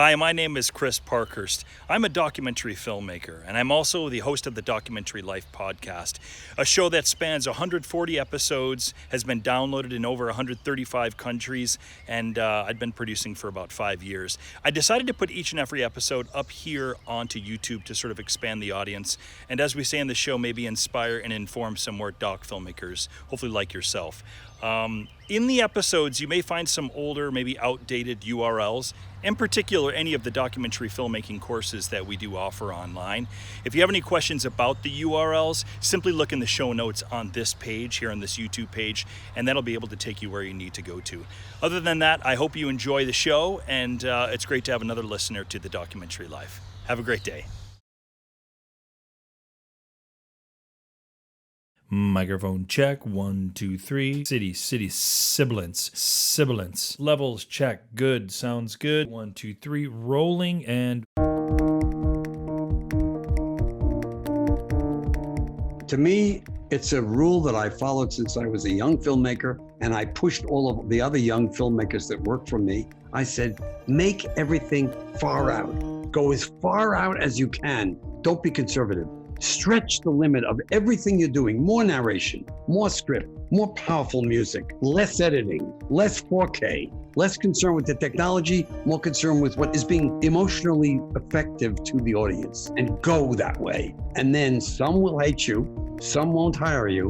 Hi, my name is Chris Parkhurst. I'm a documentary filmmaker, and I'm also the host of the Documentary Life podcast, a show that spans 140 episodes, has been downloaded in over 135 countries, and I've been producing for about 5 years. I decided to put each and every episode up here onto YouTube to sort of expand the audience, and as we say in the show, maybe inspire and inform some more doc filmmakers, hopefully like yourself. In the episodes, you may find some older, maybe outdated URLs, in particular any of the documentary filmmaking courses that we do offer online. If you have any questions about the URLs, simply look in the show notes on this page, here on this YouTube page, and that'll be able to take you where you need to go to. Other than that, I hope you enjoy the show, and it's great to have another listener to the Documentary Life. Have a great day. Microphone check, 1, 2, 3. City, sibilance. Levels check, good, sounds good. 1, 2, 3, rolling and... To me, it's a rule that I followed since I was a young filmmaker, and I pushed all of the other young filmmakers that worked for me. I said, make everything far out. Go as far out as you can. Don't be conservative. Stretch the limit of everything you're doing. More narration, more script, more powerful music, less editing, less 4K, less concern with the technology, more concern with what is being emotionally effective to the audience, and go that way. And then some will hate you, some won't hire you,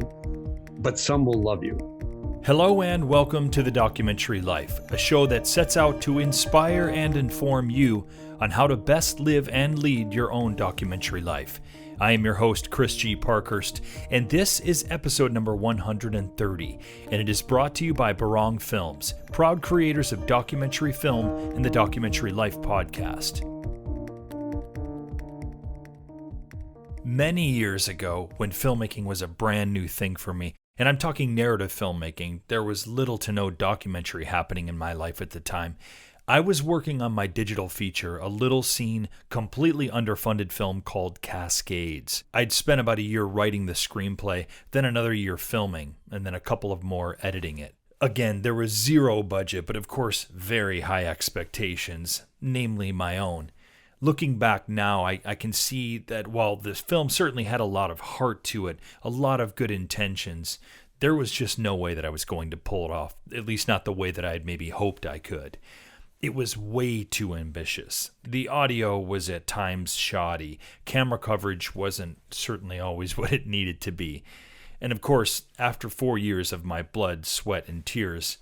but some will love you. Hello and welcome to the Documentary Life, a show that sets out to inspire and inform you on how to best live and lead your own documentary life. I am your host, Chris G. Parkhurst, and this is episode number 130, and it is brought to you by Barong Films, proud creators of documentary film and the Documentary Life podcast. Many years ago, when filmmaking was a brand new thing for me, and I'm talking narrative filmmaking, there was little to no documentary happening in my life at the time. I was working on my digital feature, a little seen, completely underfunded film called Cascades. I'd spent about a year writing the screenplay, then another year filming, and then a couple of more editing it. Again, there was zero budget, but of course very high expectations, namely my own. Looking back now, I can see that while this film certainly had a lot of heart to it, a lot of good intentions, there was just no way that I was going to pull it off, at least not the way that I had maybe hoped I could. It was way too ambitious. The audio was at times shoddy. Camera coverage wasn't certainly always what it needed to be. And of course, after 4 years of my blood, sweat, and tears,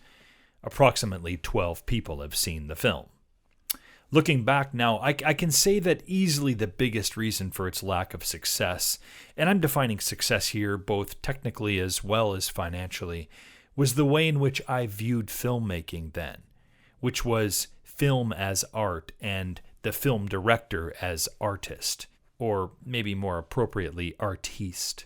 approximately 12 people have seen the film. Looking back now, I can say that easily the biggest reason for its lack of success, and I'm defining success here both technically as well as financially, was the way in which I viewed filmmaking then, which was film as art and the film director as artist, or maybe more appropriately, artiste.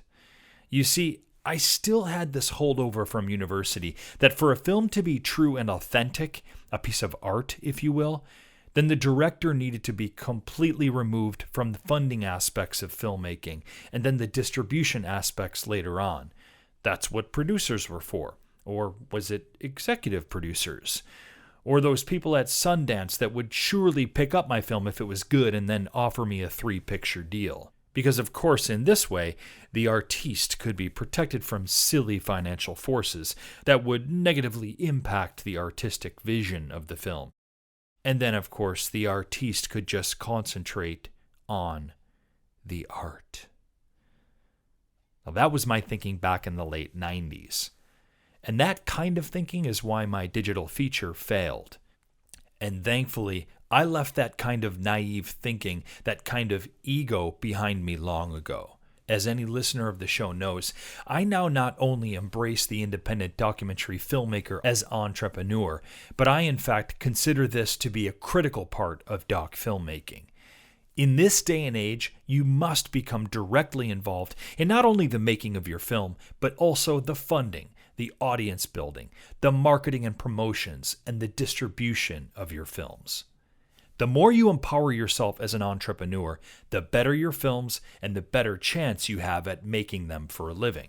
You see, I still had this holdover from university that for a film to be true and authentic, a piece of art, if you will, then the director needed to be completely removed from the funding aspects of filmmaking, and then the distribution aspects later on. That's what producers were for. Or was it executive producers? Or those people at Sundance that would surely pick up my film if it was good and then offer me a 3-picture deal. Because of course in this way, the artiste could be protected from silly financial forces that would negatively impact the artistic vision of the film. And then of course the artiste could just concentrate on the art. Now that was my thinking back in the late 90s. And that kind of thinking is why my digital feature failed. And thankfully, I left that kind of naive thinking, that kind of ego behind me long ago. As any listener of the show knows, I now not only embrace the independent documentary filmmaker as entrepreneur, but I in fact consider this to be a critical part of doc filmmaking. In this day and age, you must become directly involved in not only the making of your film, but also the funding, the audience building, the marketing and promotions, and the distribution of your films. The more you empower yourself as an entrepreneur, the better your films and the better chance you have at making them for a living.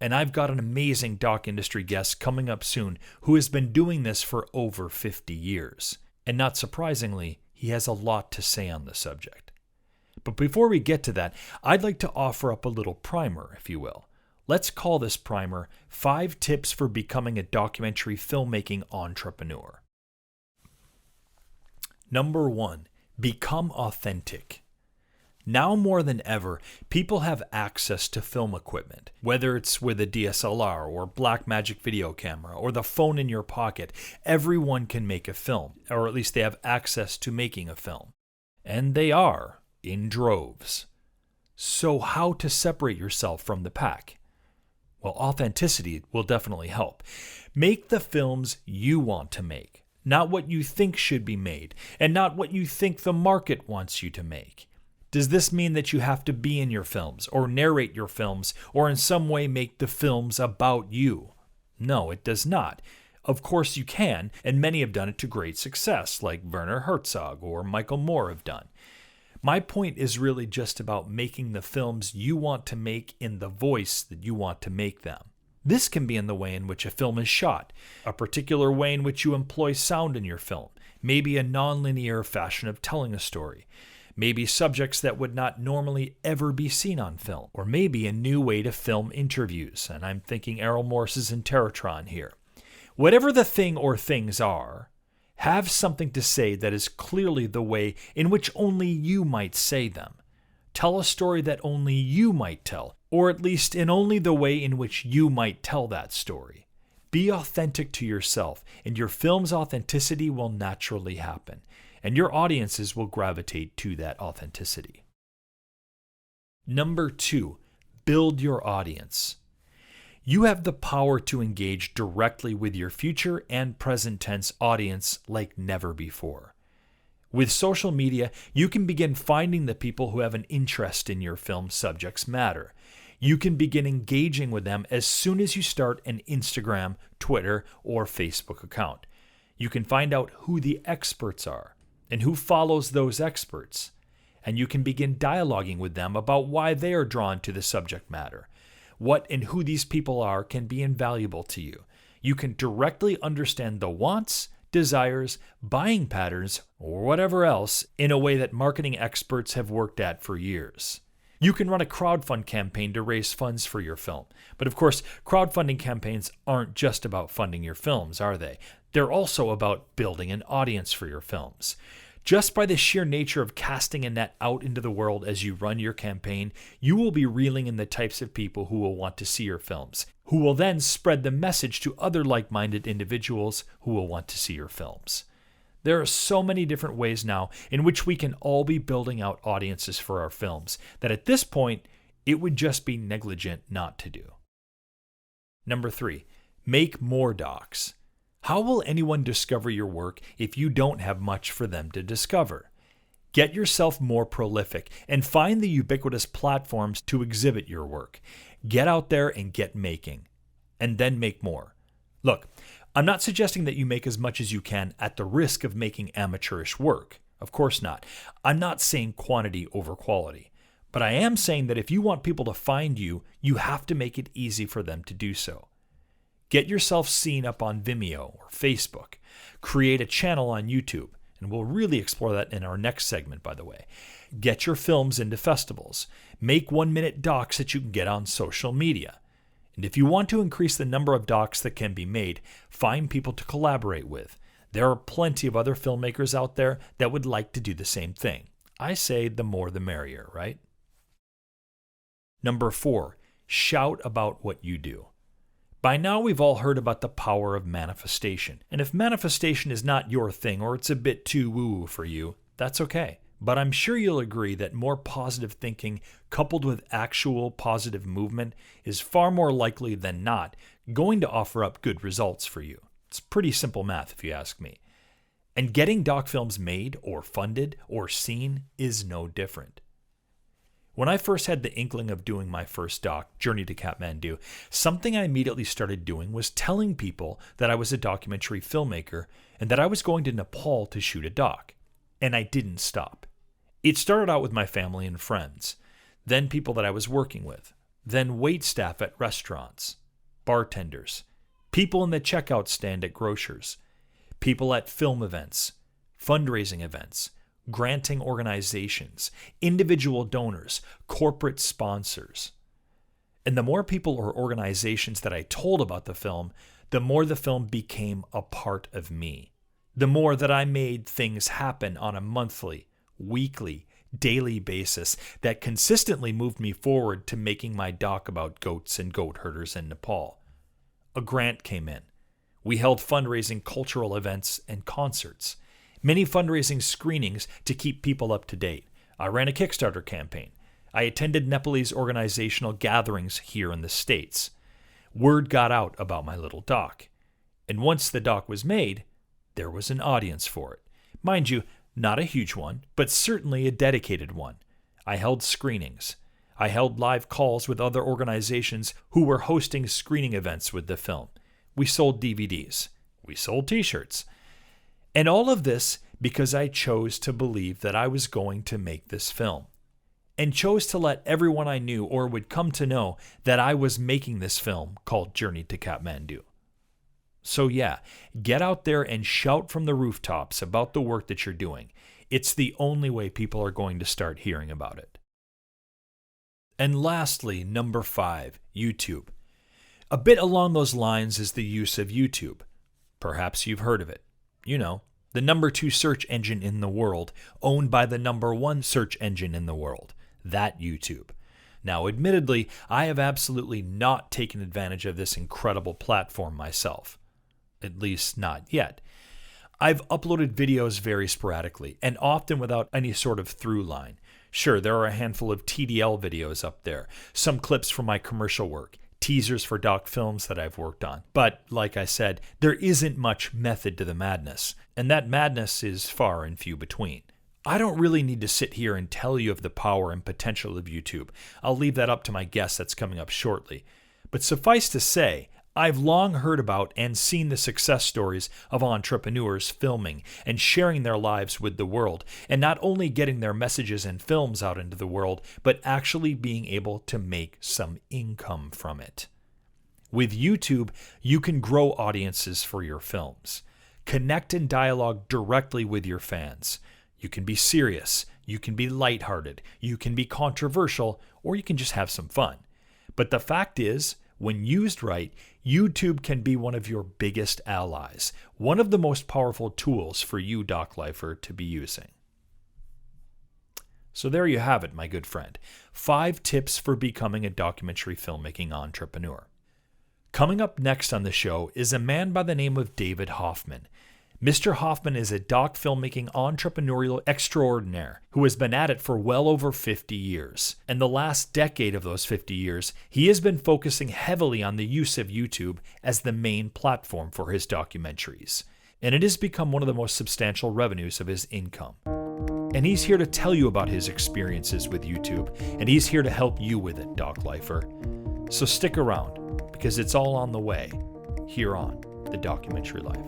And I've got an amazing doc industry guest coming up soon who has been doing this for over 50 years. And not surprisingly, He has a lot to say on the subject. But before we get to that, I'd like to offer up a little primer, if you will. Let's call this primer 5 Tips for Becoming a Documentary Filmmaking Entrepreneur. Number 1, become authentic. Now more than ever, people have access to film equipment, whether it's with a DSLR or Blackmagic video camera or the phone in your pocket. Everyone can make a film, or at least they have access to making a film. And they are, in droves. So how to separate yourself from the pack? Well, authenticity will definitely help. Make the films you want to make, not what you think should be made, and not what you think the market wants you to make. Does this mean that you have to be in your films, or narrate your films, or in some way make the films about you? No, it does not. Of course you can, and many have done it to great success, like Werner Herzog or Michael Moore have done. My point is really just about making the films you want to make in the voice that you want to make them. This can be in the way in which a film is shot, a particular way in which you employ sound in your film, maybe a non-linear fashion of telling a story, maybe subjects that would not normally ever be seen on film, or maybe a new way to film interviews, and I'm thinking Errol Morris's Interrotron here. Whatever the thing or things are, have something to say that is clearly the way in which only you might say them. Tell a story that only you might tell, or at least in only the way in which you might tell that story. Be authentic to yourself, and your film's authenticity will naturally happen, and your audiences will gravitate to that authenticity. Number 2, build your audience. You have the power to engage directly with your future and present tense audience like never before. With social media, you can begin finding the people who have an interest in your film subject's matter. You can begin engaging with them as soon as you start an Instagram, Twitter, or Facebook account. You can find out who the experts are and who follows those experts, and you can begin dialoguing with them about why they are drawn to the subject matter. What and who these people are can be invaluable to you. You can directly understand the wants, desires, buying patterns, or whatever else in a way that marketing experts have worked at for years. You can run a crowdfund campaign to raise funds for your film. But of course, crowdfunding campaigns aren't just about funding your films, are they? They're also about building an audience for your films. Just by the sheer nature of casting a net out into the world as you run your campaign, you will be reeling in the types of people who will want to see your films, who will then spread the message to other like-minded individuals who will want to see your films. There are so many different ways now in which we can all be building out audiences for our films that at this point, it would just be negligent not to do. Number 3, make more docs. How will anyone discover your work if you don't have much for them to discover? Get yourself more prolific and find the ubiquitous platforms to exhibit your work. Get out there and get making, and then make more. Look, I'm not suggesting that you make as much as you can at the risk of making amateurish work. Of course not. I'm not saying quantity over quality. But I am saying that if you want people to find you, you have to make it easy for them to do so. Get yourself seen up on Vimeo or Facebook. Create a channel on YouTube, and we'll really explore that in our next segment, by the way. Get your films into festivals. Make 1-minute docs that you can get on social media. And if you want to increase the number of docs that can be made, find people to collaborate with. There are plenty of other filmmakers out there that would like to do the same thing. I say the more the merrier, right? Number 4, shout about what you do. By now, we've all heard about the power of manifestation. And if manifestation is not your thing or it's a bit too woo-woo for you, that's okay. But I'm sure you'll agree that more positive thinking coupled with actual positive movement is far more likely than not going to offer up good results for you. It's pretty simple math if you ask me. And getting doc films made or funded or seen is no different. When I first had the inkling of doing my first doc, Journey to Kathmandu, something I immediately started doing was telling people that I was a documentary filmmaker and that I was going to Nepal to shoot a doc. And I didn't stop. It started out with my family and friends, then people that I was working with, then wait staff at restaurants, bartenders, people in the checkout stand at grocers, people at film events, fundraising events, granting organizations, individual donors, corporate sponsors. And the more people or organizations that I told about the film, the more the film became a part of me. The more that I made things happen on a monthly, weekly, daily basis that consistently moved me forward to making my doc about goats and goat herders in Nepal. A grant came in. We held fundraising cultural events and concerts. Many fundraising screenings to keep people up to date. I ran a Kickstarter campaign. I attended Nepalese organizational gatherings here in the States. Word got out about my little doc. And once the doc was made, there was an audience for it. Mind you, not a huge one, but certainly a dedicated one. I held screenings. I held live calls with other organizations who were hosting screening events with the film. We sold DVDs. We sold t-shirts. And all of this because I chose to believe that I was going to make this film. And chose to let everyone I knew or would come to know that I was making this film called Journey to Kathmandu. So yeah, get out there and shout from the rooftops about the work that you're doing. It's the only way people are going to start hearing about it. And lastly, number 5, YouTube. A bit along those lines is the use of YouTube. Perhaps you've heard of it. You know, the number 2 search engine in the world, owned by the number 1 search engine in the world, that YouTube. Now, admittedly, I have absolutely not taken advantage of this incredible platform myself. At least not yet. I've uploaded videos very sporadically, and often without any sort of through line. Sure, there are a handful of TDL videos up there, some clips from my commercial work, teasers for doc films that I've worked on. But, like I said, there isn't much method to the madness, and that madness is far and few between. I don't really need to sit here and tell you of the power and potential of YouTube. I'll leave that up to my guest that's coming up shortly. But suffice to say, I've long heard about and seen the success stories of entrepreneurs filming and sharing their lives with the world, and not only getting their messages and films out into the world, but actually being able to make some income from it. With YouTube, you can grow audiences for your films, connect and dialogue directly with your fans. You can be serious, you can be lighthearted, you can be controversial, or you can just have some fun. But the fact is, when used right, YouTube can be one of your biggest allies, one of the most powerful tools for you, Doc Lifer, to be using. So there you have it, my good friend. 5 tips for becoming a documentary filmmaking entrepreneur. Coming up next on the show is a man by the name of David Hoffman. Mr. Hoffman is a doc filmmaking entrepreneurial extraordinaire who has been at it for well over 50 years. And the last decade of those 50 years, he has been focusing heavily on the use of YouTube as the main platform for his documentaries. And it has become one of the most substantial revenues of his income. And he's here to tell you about his experiences with YouTube, and he's here to help you with it, Doc Lifer. So stick around, because it's all on the way, here on The Documentary Life.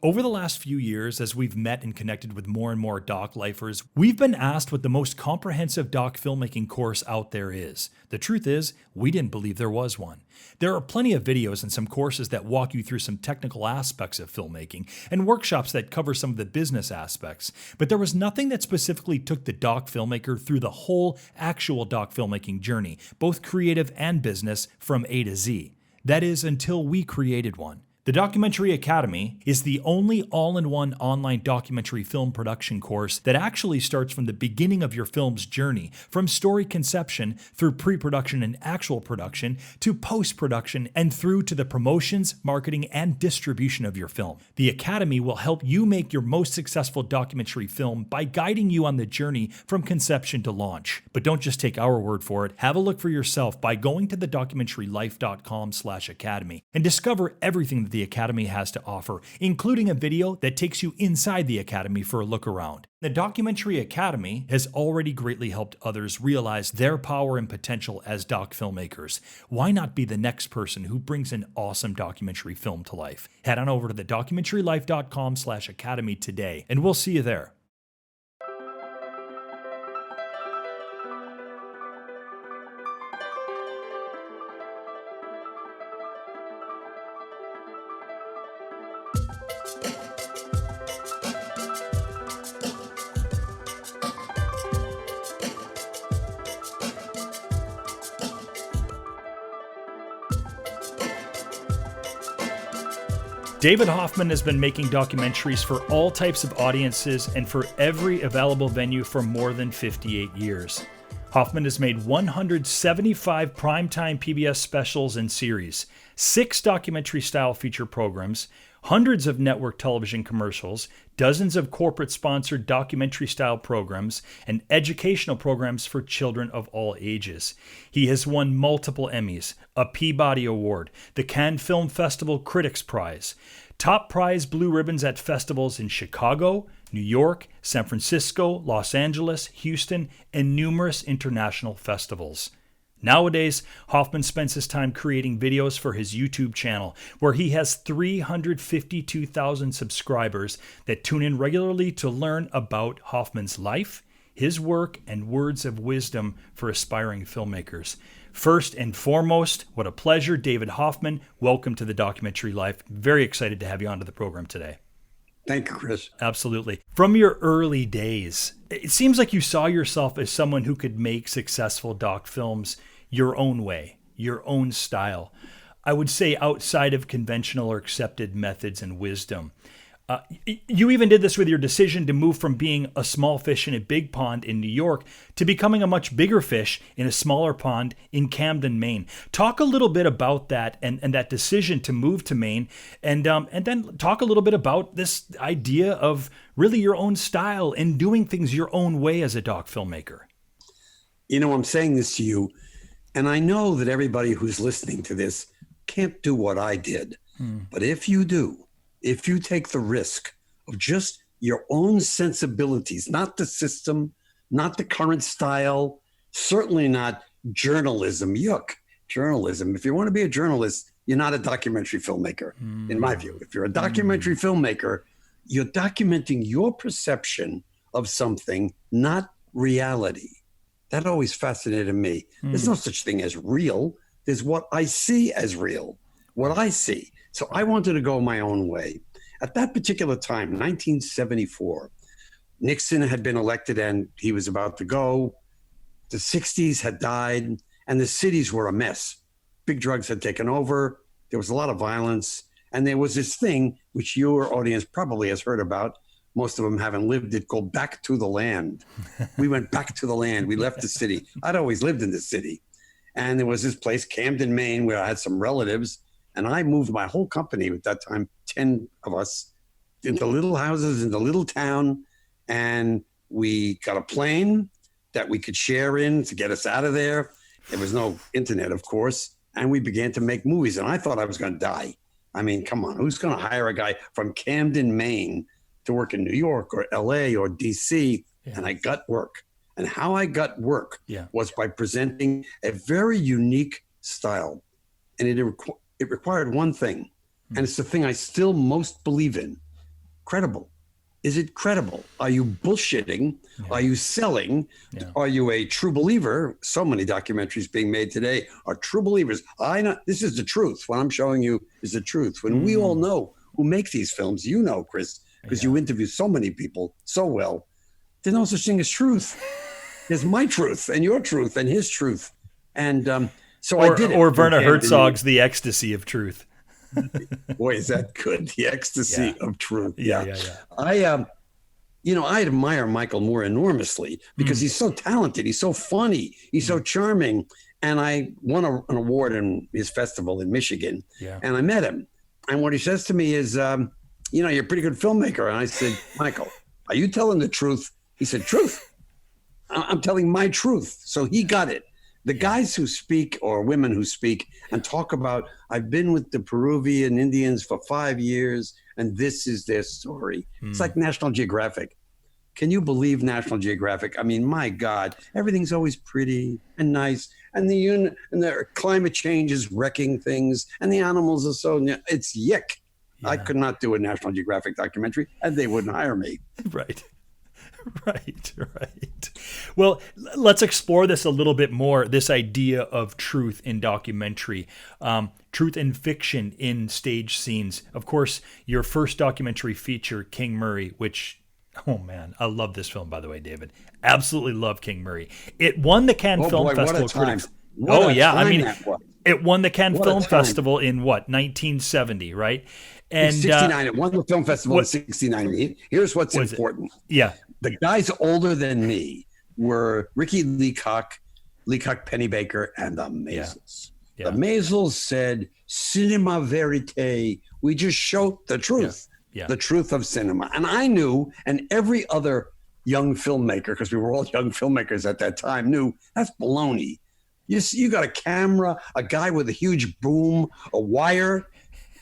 Over the last few years, as we've met and connected with more and more doc lifers, we've been asked what the most comprehensive doc filmmaking course out there is. The truth is, we didn't believe there was one. There are plenty of videos and some courses that walk you through some technical aspects of filmmaking and workshops that cover some of the business aspects, but there was nothing that specifically took the doc filmmaker through the whole actual doc filmmaking journey, both creative and business, from A to Z. That is, until we created one. The Documentary Academy is the only all-in-one online documentary film production course that actually starts from the beginning of your film's journey, from story conception through pre-production and actual production to post-production and through to the promotions, marketing, and distribution of your film. The Academy will help you make your most successful documentary film by guiding you on the journey from conception to launch. But don't just take our word for it. Have a look for yourself by going to thedocumentarylife.com/academy and discover everything that the Academy has to offer, including a video that takes you inside the Academy for a look around. The Documentary Academy has already greatly helped others realize their power and potential as doc filmmakers. Why not be the next person who brings an awesome documentary film to life? Head on over to thedocumentarylife.com/academy today, and we'll see you there. David Hoffman has been making documentaries for all types of audiences and for every available venue for more than 58 years. Hoffman has made 175 primetime PBS specials and series, 6 documentary-style feature programs, hundreds of network television commercials, dozens of corporate-sponsored documentary-style programs, and educational programs for children of all ages. He has won multiple Emmys, a Peabody Award, the Cannes Film Festival Critics Prize, top prize blue ribbons at festivals in Chicago, New York, San Francisco, Los Angeles, Houston, and numerous international festivals. Nowadays, Hoffman spends his time creating videos for his YouTube channel, where he has 352,000 subscribers that tune in regularly to learn about Hoffman's life, his work, and words of wisdom for aspiring filmmakers. First and foremost, what a pleasure, David Hoffman. Welcome to the Documentary Life. Very excited to have you onto the program today. Thank you, Chris. Absolutely. From your early days, it seems like you saw yourself as someone who could make successful doc films your own way, your own style. I would say outside of conventional or accepted methods and wisdom. You even did this with your decision to move from being a small fish in a big pond in New York to becoming a much bigger fish in a smaller pond in Camden, Maine. Talk a little bit about that and that decision to move to Maine, and then talk a little bit about this idea of really your own style and doing things your own way as a doc filmmaker. You know, I'm saying this to you, and I know that everybody who's listening to this can't do what I did. But if you do, if you take the risk of just your own sensibilities, not the system, not the current style, certainly not journalism. Yuck, journalism. If you want to be a journalist, you're not a documentary filmmaker, in my view. If you're a documentary filmmaker, you're documenting your perception of something, not reality. That always fascinated me. There's no such thing as real. There's what I see as real, what I see. So I wanted to go my own way. At that particular time, 1974, Nixon had been elected and he was about to go. The 60s had died and the cities were a mess. Big drugs had taken over. There was a lot of violence. And there was this thing, which your audience probably has heard about. Most of them haven't lived it, called back to the land. We went back to the land. We left the city. I'd always lived in the city. And there was this place, Camden, Maine, where I had some relatives. And I moved my whole company at that time, 10 of us, into little houses in the little town. And we got a plane that we could share in to get us out of there. There was no internet, of course. And we began to make movies. And I thought I was going to die. I mean, come on, who's going to hire a guy from Camden, Maine to work in New York or LA or DC? Yeah. And I got work. And how I got work was by presenting a very unique style. And it required one thing, and it's the thing I still most believe in: credible. Is it credible? Are you bullshitting? Yeah. Are you selling? Yeah. Are you a true believer? So many documentaries being made today are true believers. I know this is the truth. What I'm showing you is the truth. When we all know who make these films, you know, Chris, because you interview so many people so well. There's no such thing as truth. There's my truth and your truth and his truth. And so I did it. Or Werner Herzog's The Ecstasy of Truth. Boy, is that good. The Ecstasy of Truth. Yeah. I admire Michael Moore enormously because he's so talented. He's so funny. He's so charming. And I won an award in his festival in Michigan. Yeah. And I met him. And what he says to me is, you're a pretty good filmmaker. And I said, Michael, are you telling the truth? He said, truth. I'm telling my truth. So he got it. The guys who speak, or women who speak and talk about, I've been with the Peruvian Indians for 5 years and this is their story. It's like National Geographic. Can you believe National Geographic? I mean, my God, everything's always pretty and nice. And the climate change is wrecking things and the animals are so, it's yick. Yeah. I could not do a National Geographic documentary and they wouldn't hire me. Right. Well, let's explore this a little bit more, this idea of truth in documentary, truth in fiction in stage scenes. Of course, your first documentary feature, King Murray, which, oh man, I love this film, by the way, David. Absolutely love King Murray. It won the Cannes Film Festival Critics. It won the Cannes Film Festival in 1970, right? And 69. It won the film festival in 69. Here's what's important. Yeah. The guys older than me were Ricky Leacock, Pennybaker, and the Maisels. Yeah. The Maisels said, cinema verite. We just showed the truth, the truth of cinema. And I knew, and every other young filmmaker, because we were all young filmmakers at that time, knew that's baloney. You got a camera, a guy with a huge boom, a wire.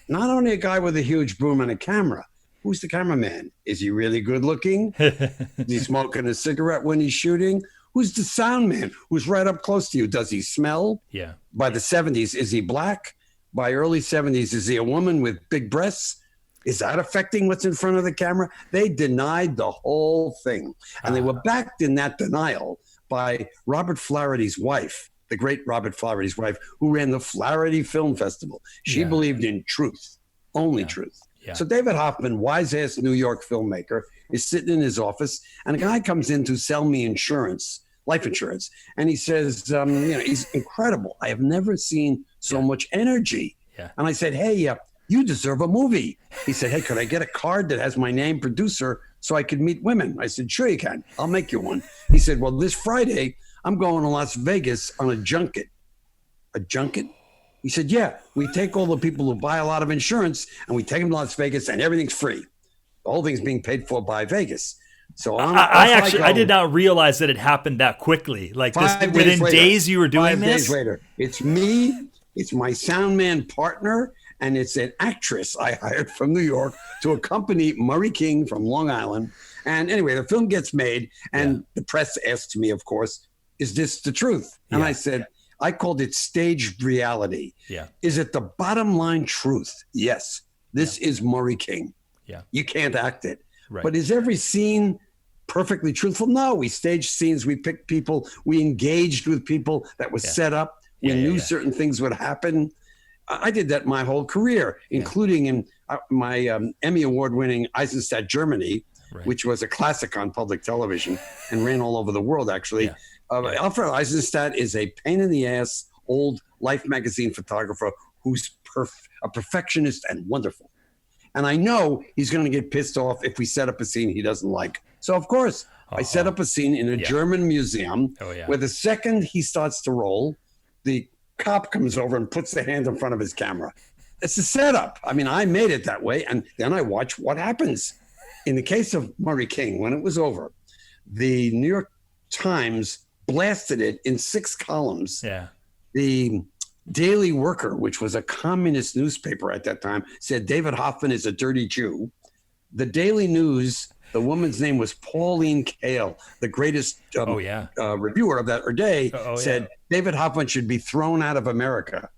Not only a guy with a huge boom and a camera. Who's the cameraman? Is he really good looking? Is he smoking a cigarette when he's shooting? Who's the sound man who's right up close to you? Does he smell? Yeah. By the 70s, is he black? By early 70s, is he a woman with big breasts? Is that affecting what's in front of the camera? They denied the whole thing. And they were backed in that denial by Robert Flaherty's wife, the great Robert Flaherty's wife, who ran the Flaherty Film Festival. She believed in truth, only truth. Yeah. So David Hoffman, wise-ass New York filmmaker, is sitting in his office, and a guy comes in to sell me insurance, life insurance, and he says, he's incredible. I have never seen so much energy. Yeah. And I said, hey, you deserve a movie. He said, hey, could I get a card that has my name, producer, so I could meet women? I said, sure you can. I'll make you one. He said, well, this Friday, I'm going to Las Vegas on a junket. A junket? He said, yeah, we take all the people who buy a lot of insurance and we take them to Las Vegas and everything's free. The whole thing's being paid for by Vegas. So I did not realize that it happened that quickly. Like within days you were doing this? 5 days later. It's me, it's my sound man partner, and it's an actress I hired from New York to accompany Murray King from Long Island. And anyway, the film gets made and the press asks me, of course, is this the truth? And I said, I called it staged reality. Yeah. Is it the bottom line truth? Yes. This is Murray King. Yeah. You can't act it. Right. But is every scene perfectly truthful? No. We staged scenes. We picked people. We engaged with people that was set up. We knew certain things would happen. I did that my whole career, including in my Emmy Award-winning Eisenstadt, Germany, which was a classic on public television and ran all over the world, actually. Yeah. Alfred Eisenstadt is a pain-in-the-ass old Life magazine photographer who's a perfectionist and wonderful. And I know he's going to get pissed off if we set up a scene he doesn't like. So, of course, I set up a scene in a German museum where the second he starts to roll, the cop comes over and puts the hand in front of his camera. It's a setup. I mean, I made it that way, and then I watch what happens. In the case of Murray King, when it was over, the New York Times blasted it in 6 columns. Yeah. The Daily Worker, which was a communist newspaper at that time, said David Hoffman is a dirty Jew. The Daily News, the woman's name was Pauline Kael, the greatest reviewer of that day, said David Hoffman should be thrown out of America.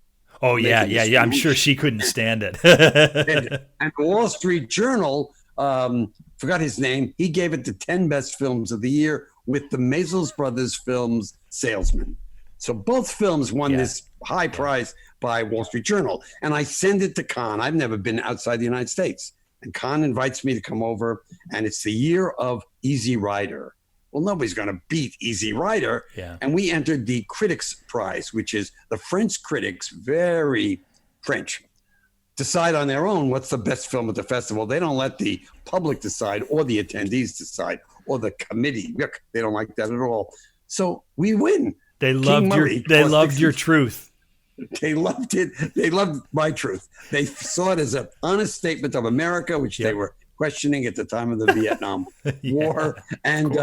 Oh, yeah. I'm sure she couldn't stand it. and the Wall Street Journal, forgot his name, he gave it the 10 best films of the year with the Maisels brothers films Salesman. So both films won this high prize by Wall Street Journal. And I send it to Cannes. I've never been outside the United States. And Cannes invites me to come over. And it's the year of Easy Rider. Well, nobody's going to beat Easy Rider. Yeah. And we entered the Critics' Prize, which is the French critics, very French, decide on their own what's the best film at the festival. They don't let the public decide or the attendees decide or the committee. They don't like that at all. So we win. They loved your truth. They loved it. They loved my truth. They saw it as an honest statement of America, which they were questioning at the time of the Vietnam War. And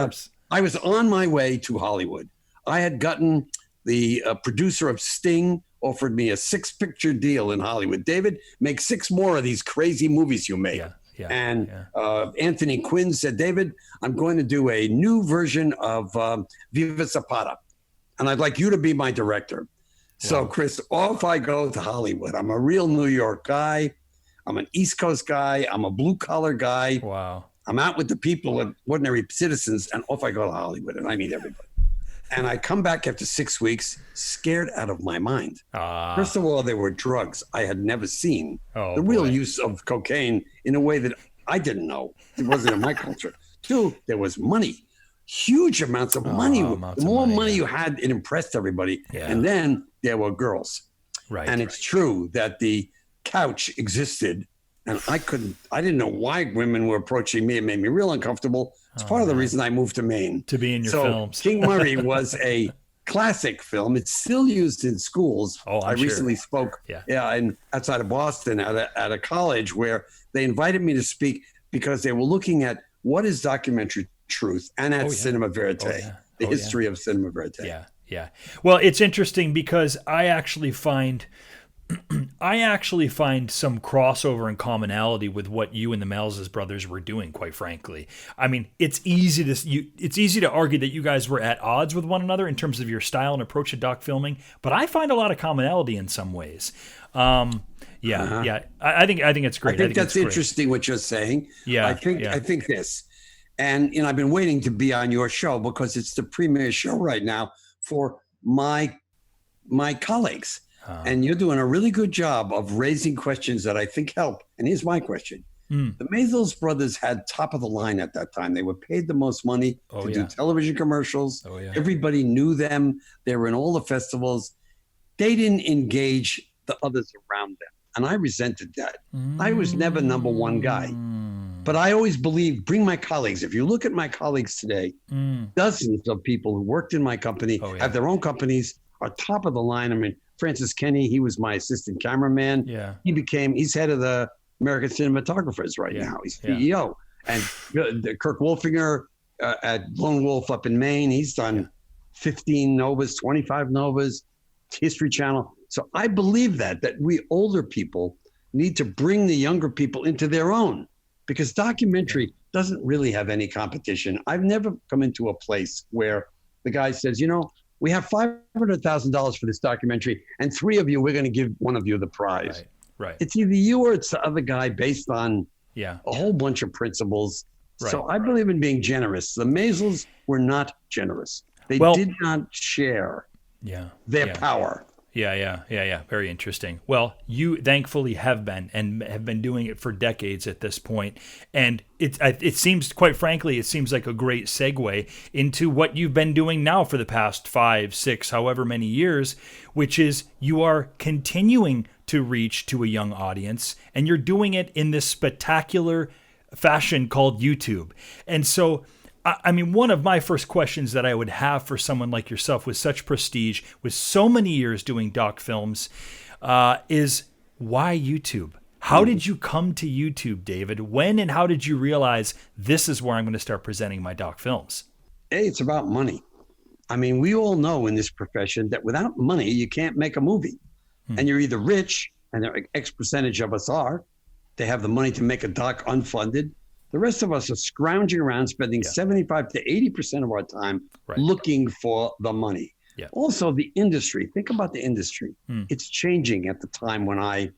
I was on my way to Hollywood. I had gotten the producer of Sting offered me a 6-picture deal in Hollywood. David, make 6 more of these crazy movies you make. Anthony Quinn said, David, I'm going to do a new version of Viva Zapata. And I'd like you to be my director. Wow. So, Chris, off I go to Hollywood. I'm a real New York guy. I'm an East Coast guy. I'm a blue-collar guy. Wow. I'm out with the people and ordinary citizens, and off I go to Hollywood, and I meet everybody. And I come back after 6 weeks, scared out of my mind. First of all, there were drugs I had never seen. The real use of cocaine in a way that I didn't know. It wasn't in my culture. 2, there was money. Huge amounts of money. The more money you had, it impressed everybody. Yeah. And then there were girls. Right. And it's true that the couch existed And I didn't know why women were approaching me. It made me real uncomfortable. It's part of the reason I moved to Maine. To be in your films. King Murray was a classic film. It's still used in schools. Oh, I recently spoke outside of Boston at a college where they invited me to speak because they were looking at what is documentary truth and at cinema verite, the history of cinema verite. Yeah, yeah. Well, it's interesting because I actually find some crossover and commonality with what you and the Malzes brothers were doing, quite frankly. I mean, it's easy to argue that you guys were at odds with one another in terms of your style and approach to doc filming, but I find a lot of commonality in some ways. I think it's great. I think that's interesting what you're saying. Yeah. I think this. And I've been waiting to be on your show because it's the premier show right now for my colleagues. And you're doing a really good job of raising questions that I think help. And here's my question. The Malzes brothers had top of the line at that time. They were paid the most money to do television commercials. Everybody knew them. They were in all the festivals. They didn't engage the others around them. And I resented that. I was never number one guy. But I always believed, bring my colleagues. If you look at my colleagues today, dozens of people who worked in my company, have their own companies, are top of the line. I mean, Francis Kenny, he was my assistant cameraman. Yeah. He's head of the American Cinematographers right now. He's CEO. And Kirk Wolfinger at Lone Wolf up in Maine, he's done 15 Novas, 25 Novas, History Channel. So I believe that we older people need to bring the younger people into their own, because documentary doesn't really have any competition. I've never come into a place where the guy says, we have $500,000 for this documentary, and 3 of you, we're going to give one of you the prize. Right. It's either you or it's the other guy based on a whole bunch of principles. Right. So I believe in being generous. The Malzes were not generous. They did not share their power. Yeah. Very interesting. Well, you thankfully have been doing it for decades at this point. And it seems, quite frankly, like a great segue into what you've been doing now for the past 5, 6, however many years, which is you are continuing to reach to a young audience, and you're doing it in this spectacular fashion called YouTube. And so, I mean, one of my first questions that I would have for someone like yourself with such prestige, with so many years doing doc films, is why YouTube? How did you come to YouTube, David? When and how did you realize this is where I'm going to start presenting my doc films? Hey, it's about money. I mean, we all know in this profession that without money, you can't make a movie. And you're either rich, and X percentage of us are, they have the money to make a doc unfunded. The rest of us are scrounging around, spending 75 to 80% of our time looking for the money. Yeah. Also, the industry. Think about the industry. It's changing at the time when I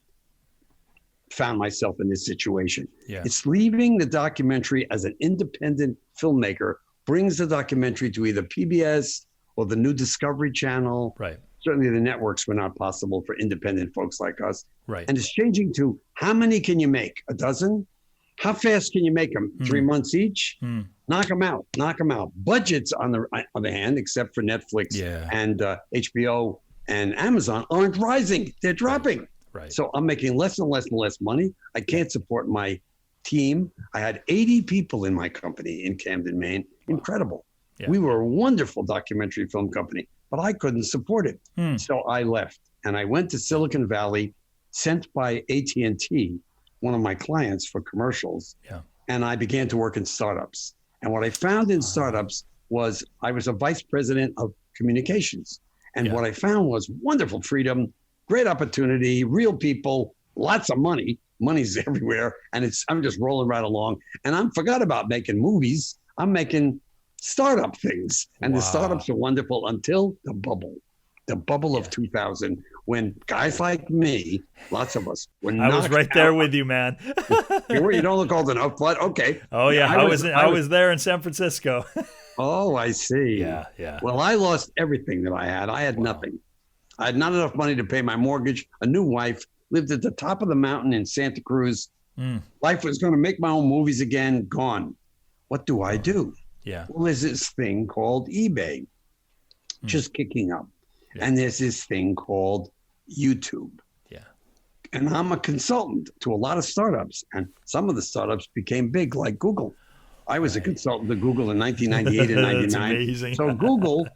found myself in this situation. Yeah. It's leaving the documentary as an independent filmmaker, brings the documentary to either PBS or the new Discovery Channel. Right. Certainly the networks were not possible for independent folks like us. Right. And it's changing to, how many can you make? A dozen? How fast can you make them? 3 months each? Knock them out. Budgets, on the other hand, except for Netflix and HBO and Amazon, aren't rising. They're dropping. Right. So I'm making less and less and less money. I can't support my team. I had 80 people in my company in Camden, Maine. Incredible. Yeah. We were a wonderful documentary film company, but I couldn't support it. So I left, and I went to Silicon Valley, sent by AT&T, one of my clients, for commercials. And I began to work in startups. And what I found in startups was I was a vice president of communications. And what I found was wonderful freedom, great opportunity, real people, lots of money. Money's everywhere. And I'm just rolling right along. And I forgot about making movies. I'm making startup things. And the startups are wonderful until the bubble of 2000, when guys like me, lots of us, were knocked out. I was right there with you, man. You don't look old enough, but okay. Oh yeah, I was there in San Francisco. Oh, I see. Yeah. Well, I lost everything that I had. I had nothing. I had not enough money to pay my mortgage, a new wife, lived at the top of the mountain in Santa Cruz. Life was going to make my own movies again, gone. What do I do? Yeah. Well, there's this thing called eBay, just kicking up. Yeah. And there's this thing called YouTube. Yeah. And I'm a consultant to a lot of startups, and some of the startups became big, like Google. I was a consultant to Google in 1998 and 99. That's amazing. So Google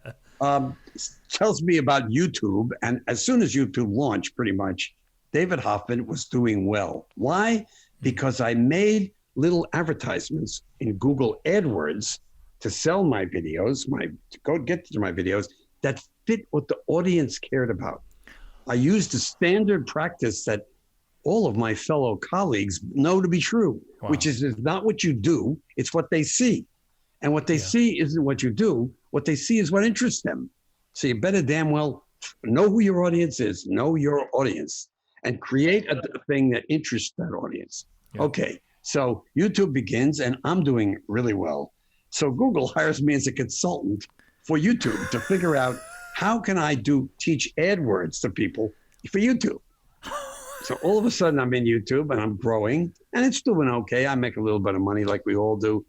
tells me about YouTube, and as soon as YouTube launched, pretty much, David Hoffman was doing well. Why? Because I made little advertisements in Google AdWords to sell my videos, to go get to my videos that fit what the audience cared about. I used a standard practice that all of my fellow colleagues know to be true, which is it's not what you do, it's what they see. And what they see isn't what you do. What they see is what interests them. So you better damn well know who your audience is, know your audience, and create a thing that interests that audience. Yeah. Okay, so YouTube begins, and I'm doing really well. So Google hires me as a consultant for YouTube to figure out how can I teach AdWords to people for YouTube. So all of a sudden I'm in YouTube and I'm growing, and it's doing okay. I make a little bit of money like we all do.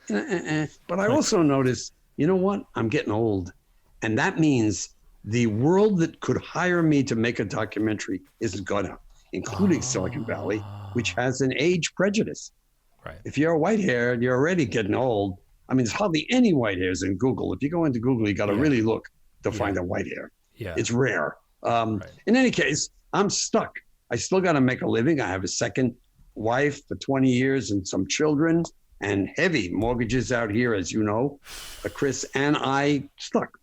But I also noticed, you know what? I'm getting old. And that means the world that could hire me to make a documentary is gonna, including Silicon Valley, which has an age prejudice. Right. If you're white haired, you're already getting old. I mean, there's hardly any white hairs in Google. If you go into Google, you got to really look to find a white hair. Yeah. It's rare. In any case, I'm stuck. I still got to make a living. I have a second wife for 20 years and some children and heavy mortgages out here, as you know, Chris, and I stuck.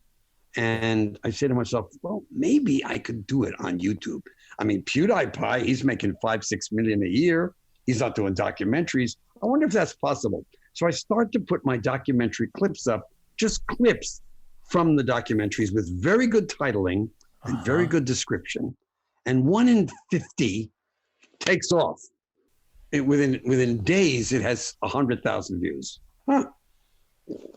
And I say to myself, well, maybe I could do it on YouTube. I mean, PewDiePie, he's making 5-6 million a year. He's not doing documentaries. I wonder if that's possible. So I start to put my documentary clips up, just clips from the documentaries with very good titling and very good description. And 1 in 50 takes off. Within days, it has 100,000 views.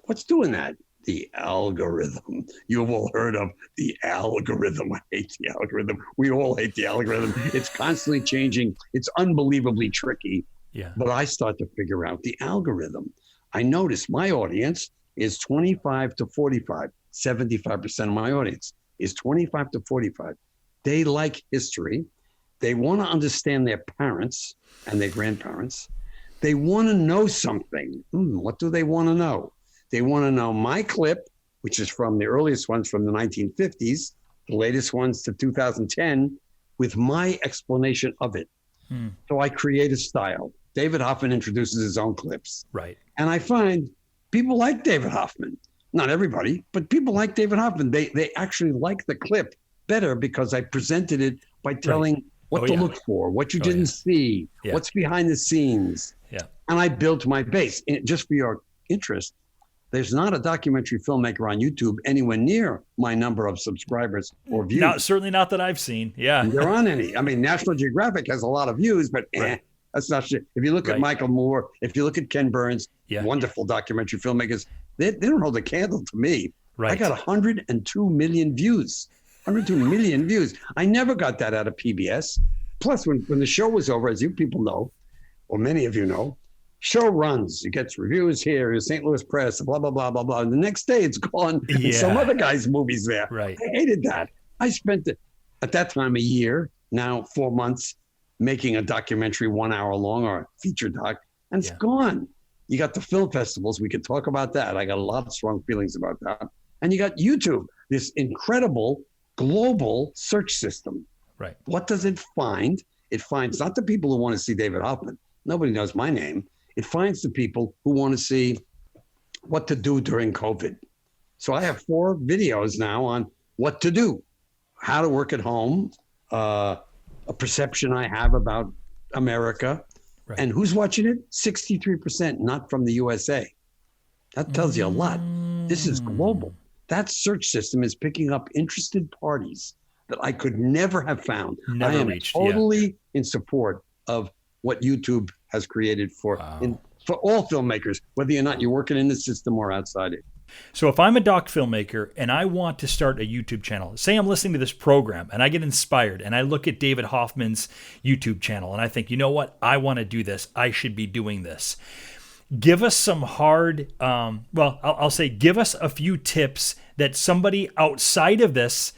What's doing that? The algorithm. You've all heard of the algorithm. I hate the algorithm. We all hate the algorithm. It's constantly changing. It's unbelievably tricky. Yeah. But I start to figure out the algorithm. I notice my audience is 25 to 45. 75% of my audience is 25 to 45. They like history. They want to understand their parents and their grandparents. They want to know something. What do they want to know? They want to know my clip, which is from the earliest ones from the 1950s, the latest ones to 2010, with my explanation of it. So I create a style. David Hoffman introduces his own clips. Right. And I find people like David Hoffman. Not everybody, but people like David Hoffman. They actually like the clip better because I presented it by telling what to look for, what you didn't see, what's behind the scenes. Yeah. And I built my base. Just for your interest, there's not a documentary filmmaker on YouTube anywhere near my number of subscribers or views. Certainly not that I've seen. Yeah. There aren't any. I mean, National Geographic has a lot of views, but that's not shit. If you look at Michael Moore, if you look at Ken Burns, wonderful documentary filmmakers, they don't hold a candle to me. Right. I got 102 million views. 102 million views. I never got that out of PBS. Plus, when the show was over, as you people know, or many of you know, show runs. It gets reviews here, St. Louis Press, blah, blah, blah, blah, blah. And the next day it's gone. And some other guy's movie's there. Right. I hated that. I spent, at that time, a year, now 4 months, making a documentary 1 hour long or a feature doc, and it's gone. You got the film festivals. We could talk about that. I got a lot of strong feelings about that. And you got YouTube, this incredible global search system. Right. What does it find? It finds not the people who want to see David Hoffman. Nobody knows my name. It finds the people who want to see what to do during COVID. So I have 4 videos now on what to do, how to work at home, a perception I have about America. Right. And who's watching it? 63% not from the USA. That tells you a lot. This is global. That search system is picking up interested parties that I could never have found. I am totally in support of what YouTube has created for all filmmakers, whether or not you're working in the system or outside it. So if I'm a doc filmmaker and I want to start a YouTube channel, say I'm listening to this program and I get inspired and I look at David Hoffman's YouTube channel and I think, you know what, I want to do this. I should be doing this. Give us some I'll say give us a few tips that somebody outside of this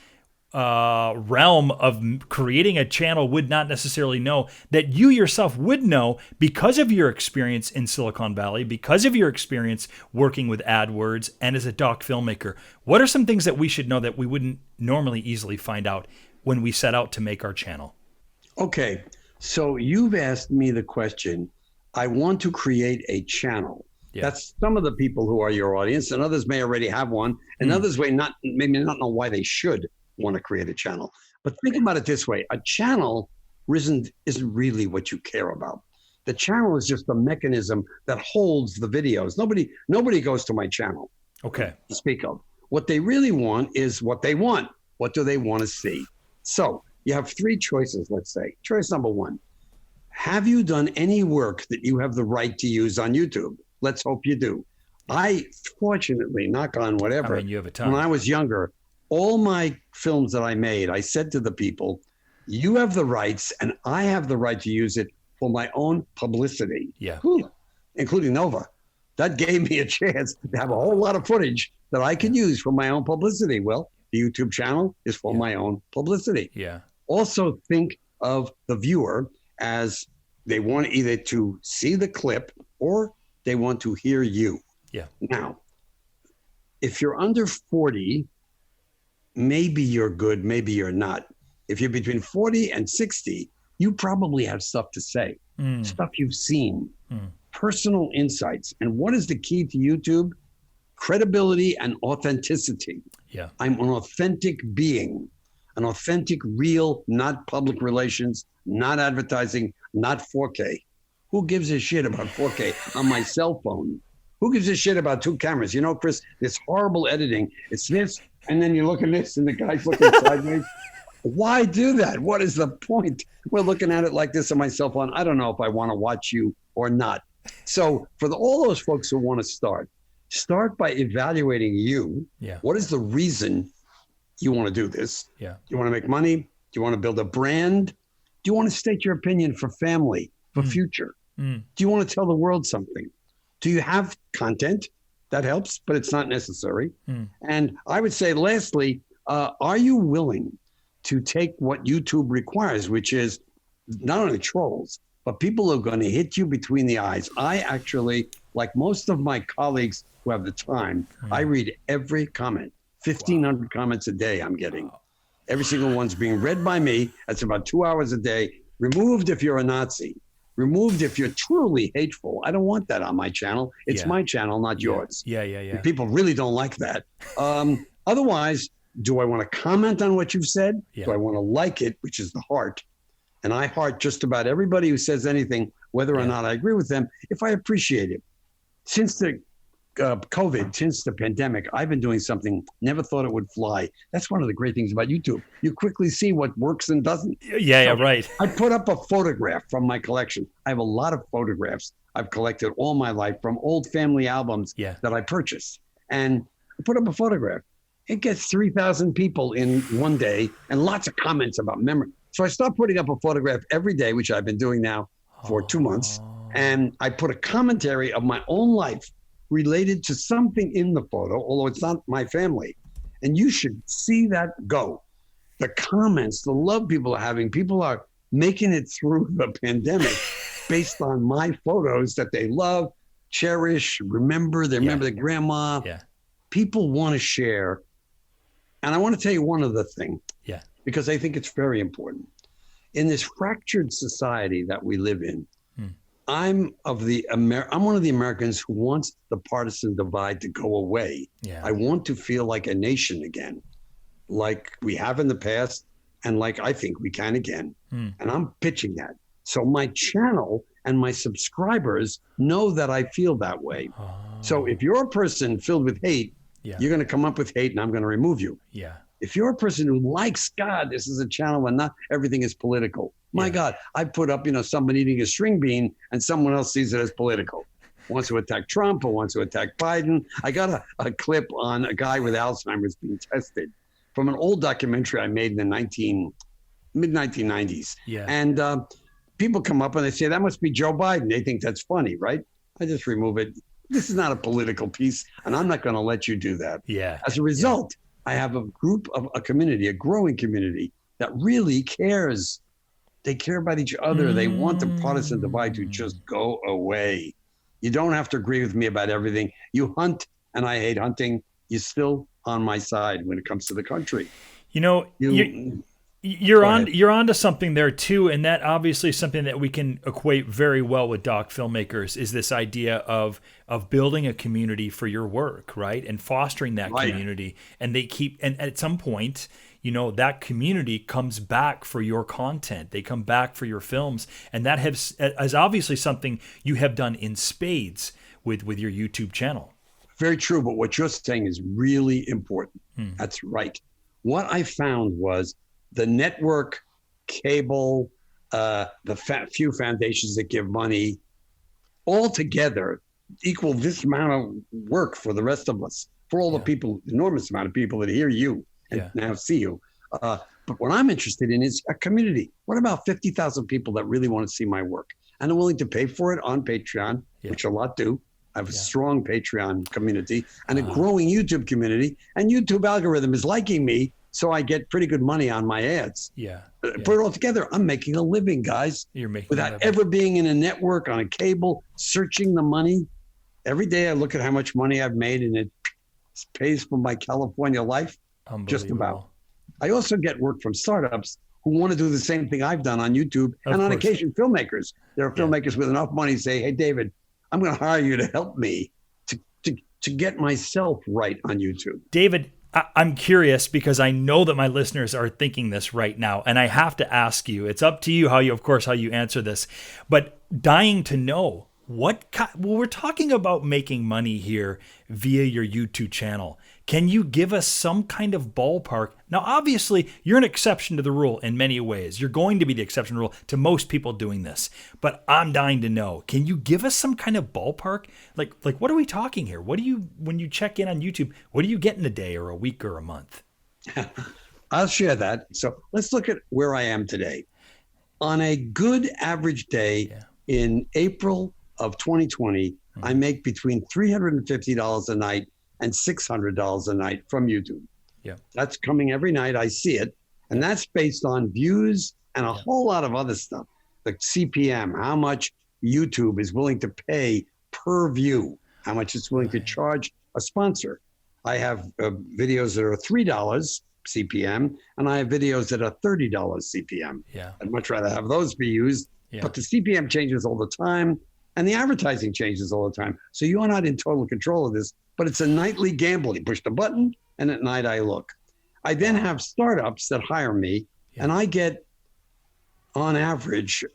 realm of creating a channel would not necessarily know, that you yourself would know because of your experience in Silicon Valley, because of your experience working with AdWords and as a doc filmmaker? What are some things that we should know that we wouldn't normally easily find out when we set out to make our channel? Okay, so you've asked me the question, I want to create a channel. Yeah. That's some of the people who are your audience, and others may already have one, and others may not know why they should want to create a channel. But think about it this way, a channel isn't really what you care about. The channel is just the mechanism that holds the videos. Nobody goes to my channel, okay, to speak of. What they really want is what they want. What do they want to see? So you have three choices, let's say. Choice number one, have you done any work that you have the right to use on YouTube? Let's hope you do. I, fortunately, knock on whatever, you have a ton. When I was younger, all my films that I made, I said to the people, you have the rights and I have the right to use it for my own publicity. Yeah. Including Nova. That gave me a chance to have a whole lot of footage that I can use for my own publicity. Well, the YouTube channel is for my own publicity. Yeah. Also think of the viewer as they want either to see the clip or they want to hear you. Yeah. Now, if you're under 40, maybe you're good, maybe you're not. If you're between 40 and 60, you probably have stuff to say, stuff you've seen, personal insights. And what is the key to YouTube? Credibility and authenticity. Yeah. I'm an authentic being, an authentic, real, not public relations, not advertising, not 4K. Who gives a shit about 4K on my cell phone? Who gives a shit about two cameras? You know, Chris, this horrible editing. It's this, and then you look at this, and the guy's looking sideways. Why do that? What is the point? We're looking at it like this on my cell phone. I don't know if I want to watch you or not. So for all those folks who want to start by evaluating you. Yeah. What is the reason you want to do this? Yeah. Do you want to make money? Do you want to build a brand? Do you want to state your opinion for family, for future? Do you want to tell the world something? Do you have content? That helps, but it's not necessary. And I would say, lastly, are you willing to take what YouTube requires, which is not only trolls, but people who are going to hit you between the eyes? I actually, like most of my colleagues who have the time, I read every comment, 1,500 comments a day I'm getting. Every single one's being read by me. That's about 2 hours a day. Removed if you're a Nazi. Removed if you're truly hateful. I don't want that on my channel. It's my channel, not yours. Yeah. People really don't like that. Otherwise, do I want to comment on what you've said? Do I want to like it, which is the heart? And I heart just about everybody who says anything, whether or not I agree with them, if I appreciate it. Since the COVID, since the pandemic, I've been doing something, never thought it would fly. That's one of the great things about YouTube. You quickly see what works and doesn't. Right. I put up a photograph from my collection. I have a lot of photographs I've collected all my life from old family albums that I purchased. And I put up a photograph. It gets 3,000 people in one day and lots of comments about memory. So I stopped putting up a photograph every day, which I've been doing now for 2 months. And I put a commentary of my own life related to something in the photo, although it's not my family. And you should see that go. The comments, the love people are having, people are making it through the pandemic based on my photos that they love, cherish, remember. They remember their grandma. People want to share. And I want to tell you one other thing, because I think it's very important. In this fractured society that we live in, I'm one of the Americans who wants the partisan divide to go away. I want to feel like a nation again, like we have in the past, and like I think we can again. And I'm pitching that. So my channel and my subscribers know that I feel that way. So if you're a person filled with hate, you're going to come up with hate and I'm going to remove you. If you're a person who likes, God, this is a channel where not everything is political. My God, I put up, someone eating a string bean and someone else sees it as political. Wants to attack Trump or wants to attack Biden. I got a clip on a guy with Alzheimer's being tested from an old documentary I made in the mid-1990s. And people come up and they say, that must be Joe Biden. They think that's funny, right? I just remove it. This is not a political piece, and I'm not going to let you do that. As a result, I have a group of a community, a growing community that really cares. They care about each other. They want the partisan divide to just go away. You don't have to agree with me about everything. You hunt, and I hate hunting. You're still on my side when it comes to the country. You know, you're onto something there too, and that obviously is something that we can equate very well with doc filmmakers, is this idea of building a community for your work, right? And fostering that community. And and at some point, you know, that community comes back for your content. They come back for your films, and that is obviously something you have done in spades with your YouTube channel. Very true, but what you're saying is really important. That's right. What I found was the network, cable, few foundations that give money, all together equal this amount of work for the rest of us, for all the people, enormous amount of people that hear you and now see you. But what I'm interested in is a community. What about 50,000 people that really want to see my work and are willing to pay for it on Patreon, which a lot do? I have a strong Patreon community and a growing YouTube community, and YouTube algorithm is liking me, so I get pretty good money on my ads. Put it all together, I'm making a living, guys. You're making without ever being in a network, on a cable, searching the money. Every day I look at how much money I've made, and it pays for my California life, just about. I also get work from startups who want to do the same thing I've done on YouTube, and on occasion filmmakers. There are filmmakers with enough money say, hey, David, I'm going to hire you to help me to get myself right on YouTube. David, I'm curious because I know that my listeners are thinking this right now, and I have to ask you, it's up to you how you answer this, but dying to know we're talking about making money here via your YouTube channel. Can you give us some kind of ballpark? Now, obviously, you're an exception to the rule in many ways. You're going to be the exception to the rule to most people doing this. But I'm dying to know. Can you give us some kind of ballpark? Like what are we talking here? What do you, when you check in on YouTube, what do you get in a day or a week or a month? I'll share that. So let's look at where I am today. On a good average day in April of 2020, I make between $350 a night and $600 a night from YouTube. That's coming every night. I see it. And that's based on views and a whole lot of other stuff. Like CPM, how much YouTube is willing to pay per view, how much it's willing to charge a sponsor. I have videos that are $3 CPM, and I have videos that are $30 CPM. I'd much rather have those be used, but the CPM changes all the time, and the advertising changes all the time. So you are not in total control of this, but it's a nightly gamble. You push the button, and at night I look. I then have startups that hire me, and I get, on average,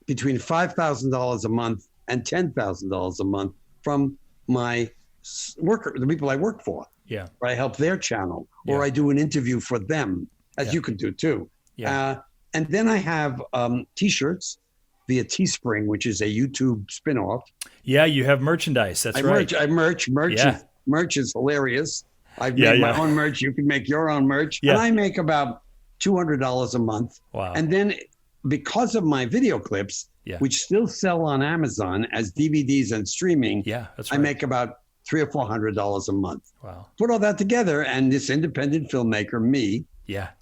between $5,000 a month and $10,000 a month from my the people I work for. Or I help their channel, or I do an interview for them, as you can do too. And then I have T-shirts via Teespring, which is a YouTube spinoff. You have merchandise. That's right. I merch. Merch is hilarious. I've made my own merch. You can make your own merch. And I make about $200 a month. Wow. And then because of my video clips, which still sell on Amazon as DVDs and streaming, that's right. I make about $300 or $400 a month. Wow. Put all that together, and this independent filmmaker, me,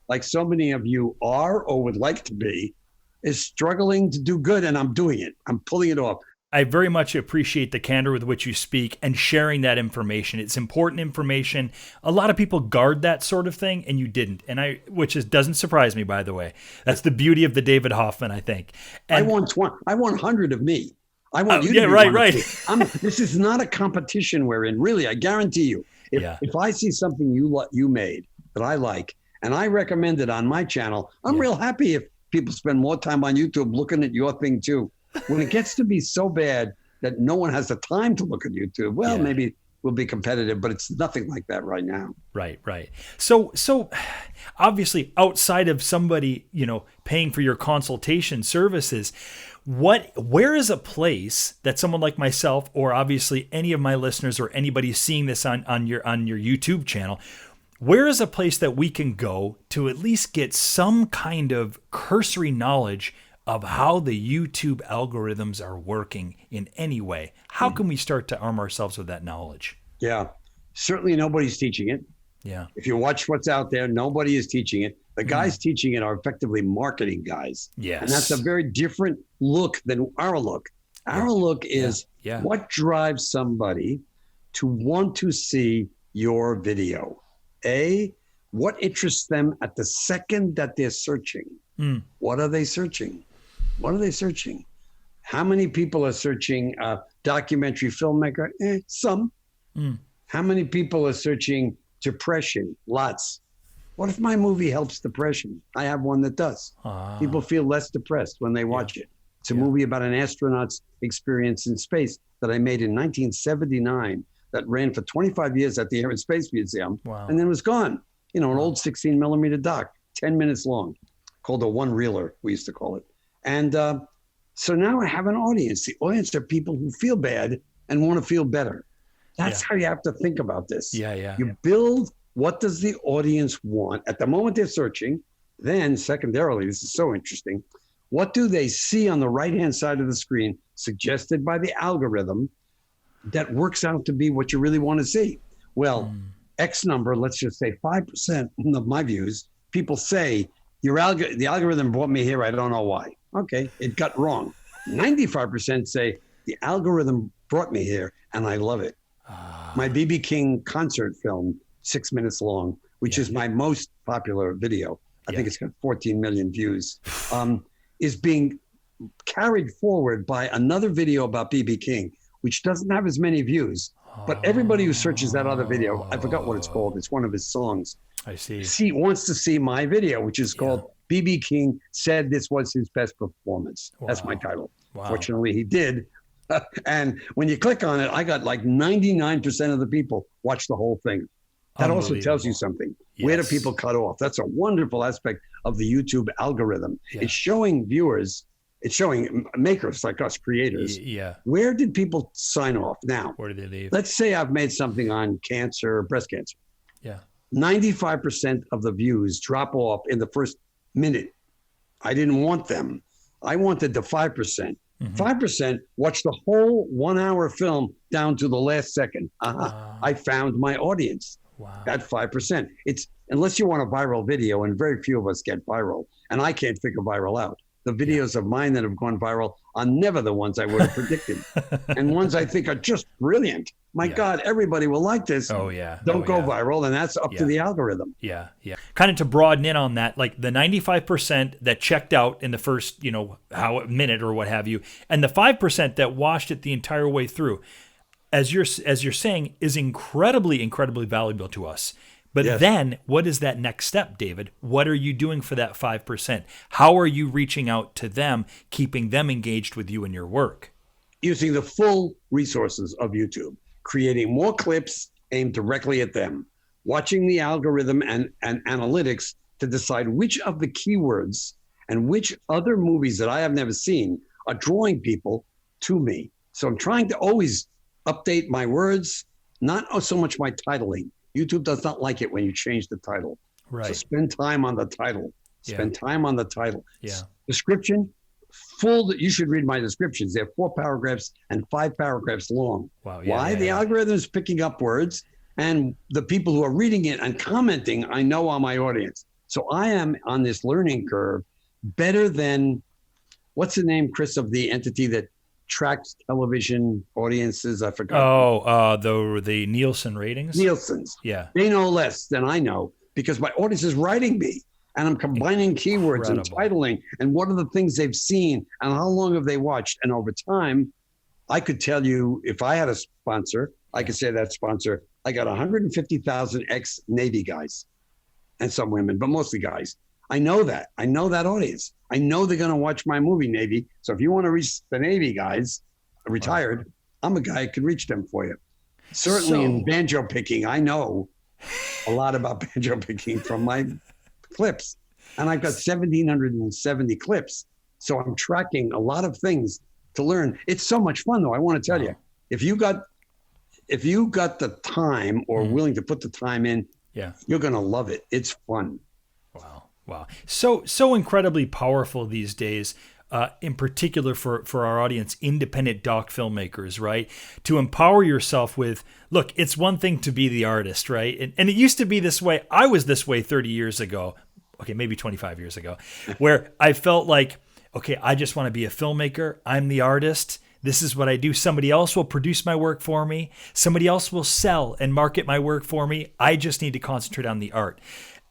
like so many of you are or would like to be, is struggling to do good, and I'm doing it. I'm pulling it off. I very much appreciate the candor with which you speak and sharing that information. It's important information. A lot of people guard that sort of thing, and you didn't. And which doesn't surprise me, by the way. That's the beauty of the David Hoffman, I think. And I want 100 of me. I want you to be right. This is not a competition we're in. Really, I guarantee you. If I see something you made that I like, and I recommend it on my channel, I'm real happy if people spend more time on YouTube looking at your thing too. When it gets to be so bad that no one has the time to look at YouTube, maybe we'll be competitive, but it's nothing like that right now. Right. So obviously, outside of somebody, paying for your consultation services, where is a place that someone like myself, or obviously any of my listeners or anybody seeing this on your YouTube channel, where is a place that we can go to at least get some kind of cursory knowledge of how the YouTube algorithms are working in any way? How can we start to arm ourselves with that knowledge? Certainly nobody's teaching it. Yeah. If you watch what's out there, nobody is teaching it. The guys teaching it are effectively marketing guys. Yes. And that's a very different look than our look. Our look is what drives somebody to want to see your video. What interests them at the second that they're searching? What are they searching? What are they searching? How many people are searching documentary filmmaker? Some. How many people are searching depression? Lots. What if my movie helps depression? I have one that does. People feel less depressed when they watch it. It's a movie about an astronaut's experience in space that I made in 1979 that ran for 25 years at the Air and Space Museum and then was gone. You know, an old 16 millimeter doc, 10 minutes long, called a one-reeler, we used to call it. And so now I have an audience. The audience are people who feel bad and want to feel better. That's how you have to think about this. You build, what does the audience want? At the moment they're searching, then secondarily, this is so interesting, what do they see on the right-hand side of the screen suggested by the algorithm that works out to be what you really want to see? Well, X number, let's just say 5% of my views, people say, the algorithm brought me here, I don't know why. Okay, it got wrong. 95% say, the algorithm brought me here and I love it. My B.B. King concert film, 6 minutes long, which is my most popular video. I think it's got 14 million views, is being carried forward by another video about B.B. King, which doesn't have as many views. But everybody who searches that other video, I forgot what it's called. It's one of his songs. I see. Wants to see my video, which is called B.B. King Said This Was His Best Performance. That's my title. Fortunately, he did. And when you click on it, I got like 99% of the people watch the whole thing. That also tells you something. Where do people cut off? That's a wonderful aspect of the YouTube algorithm. It's showing viewers, it's showing makers like us, creators. Where did people sign off? Now, where did they leave? Let's say I've made something on cancer, breast cancer. 95% of the views drop off in the first minute. I didn't want them. I wanted the 5%. 5% watch the whole 1 hour film down to the last second. I found my audience. That 5%. It's, unless you want a viral video, and very few of us get viral, and I can't figure viral out. The videos of mine that have gone viral are never the ones I would have predicted. And ones I think are just brilliant. My God, everybody will like this. Don't go viral, and that's up to the algorithm. Kind of to broaden in on that, like the 95% that checked out in the first, minute or what have you, and the 5% that watched it the entire way through, as you're saying, is incredibly, incredibly valuable to us. But then what is that next step, David? What are you doing for that 5%? How are you reaching out to them, keeping them engaged with you and your work? Using the full resources of YouTube, creating more clips aimed directly at them, watching the algorithm and analytics to decide which of the keywords and which other movies that I have never seen are drawing people to me. So I'm trying to always update my words, not so much my titling. YouTube does not like it when you change the title. So spend time on the title. Spend time on the title. Description, full. You should read my descriptions. They're 4 paragraphs and 5 paragraphs long. Why? The algorithm is picking up words, and the people who are reading it and commenting, I know are my audience. So I am on this learning curve better than, what's the name, Chris, of the entity that tracks television audiences? I forgot. The Nielsen ratings? Nielsen's. They know less than I know because my audience is writing me and I'm combining keywords and titling and what are the things they've seen and how long have they watched. And over time, I could tell you if I had a sponsor, I could say that sponsor, I got 150,000 ex-Navy guys and some women, but mostly guys. I know that. I know that audience. I know they're going to watch my movie, Navy. So if you want to reach the Navy guys, retired, I'm a guy who can reach them for you. Certainly in banjo picking, I know a lot about banjo picking from my clips. And I've got 1,770 clips. So I'm tracking a lot of things to learn. It's so much fun, though. I want to tell you, if you got the time or willing to put the time in, you're going to love it. It's fun. Wow. So incredibly powerful these days. in particular for our audience, independent doc filmmakers, right? To empower yourself with, look, it's one thing to be the artist, right? And it used to be this way. I was this way 30 years ago. Okay, maybe 25 years ago, where I felt like, okay, I just want to be a filmmaker. I'm the artist. This is what I do. Somebody else will produce my work for me. Somebody else will sell and market my work for me. I just need to concentrate on the art.